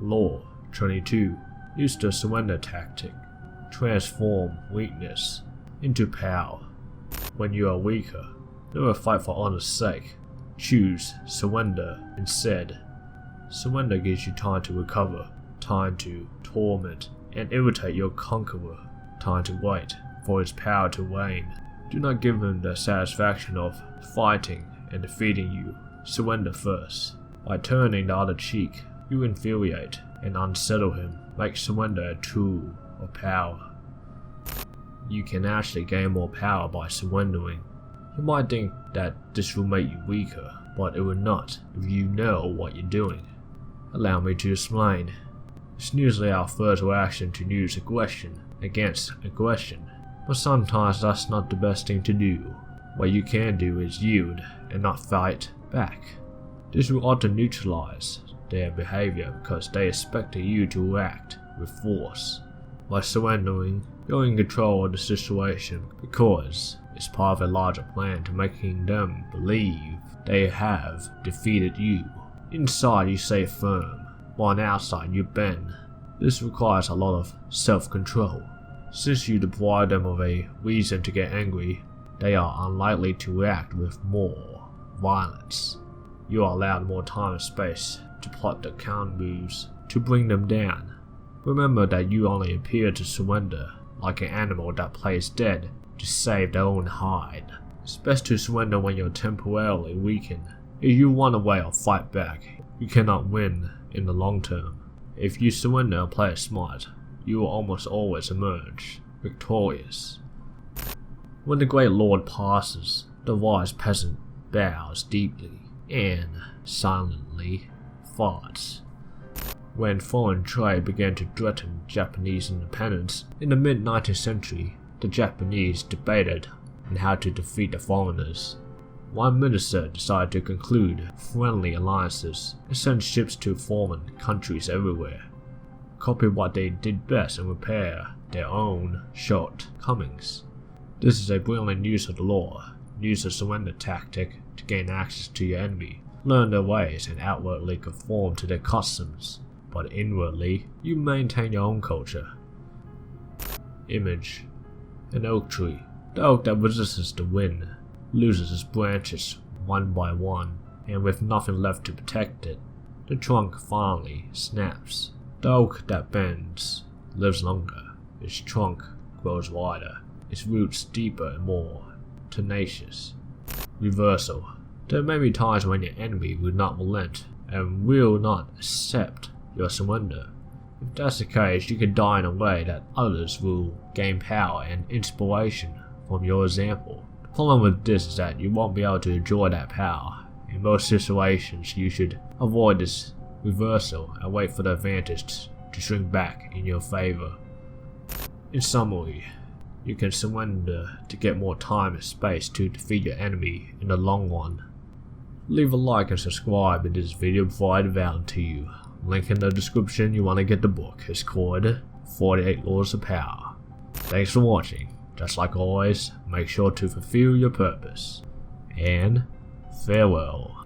Law 22. Use the surrender tactic. Transform weakness into power. When you are weaker, never fight for honor's sake. Choose surrender instead. Surrender gives you time to recover, time to torment and irritate your conqueror, time to wait for his power to wane. Do not give him the satisfaction of fighting and defeating you. Surrender first. By turning the other cheek, you infuriate and unsettle him. Make surrender a tool of power. You can actually gain more power by surrendering. You might think that this will make you weaker, but it will not if you know what you're doing. Allow me to explain. It's usually our first reaction to use aggression against aggression, but sometimes that's not the best thing to do. What you can do is yield and not fight back. This will often neutralize their behavior because they expect you to react with force. By surrendering, you're in control of the situation because it's part of a larger plan to making them believe they have defeated you. Inside you stay firm, while on the outside you bend. This requires a lot of self-control. Since you deprive them of a reason to get angry, they are unlikely to react with more violence. You are allowed more time and space to plot the counter moves to bring them down. Remember that you only appear to surrender like an animal that plays dead to save their own hide. It's best to surrender when you're temporarily weakened. If you run away or fight back, you cannot win in the long term. If you surrender and play it smart, you will almost always emerge victorious. When the great lord passes, the wise peasant bows deeply and silently farts. When foreign trade began to threaten Japanese independence in the mid-19th century, the Japanese debated on how to defeat the foreigners. One minister decided to conclude friendly alliances and send ships to foreign countries everywhere. Copy what they did best and repair their own shortcomings. This is a brilliant use of the law. Use the surrender tactic to gain access to your enemy. Learn their ways and outwardly conform to their customs, but inwardly you maintain your own culture. Image: an oak tree. The oak that resists the wind loses its branches one by one, and with nothing left to protect it, the trunk finally snaps. The oak that bends lives longer. Its trunk grows wider, its roots deeper and more tenacious. Reversal: there may be times when your enemy will not relent and will not accept your surrender. If that's the case, you can die in a way that others will gain power and inspiration from your example. The problem with this is that you won't be able to enjoy that power. In most situations, you should avoid this reversal and wait for the advantage to swing back in your favor. In summary, you can surrender to get more time and space to defeat your enemy in the long run. Leave a like and subscribe in this video before I devour it to you. Link in the description. You want to get the book. It's called 48 Laws of Power. Thanks for watching. Just like always, make sure to fulfill your purpose. And farewell.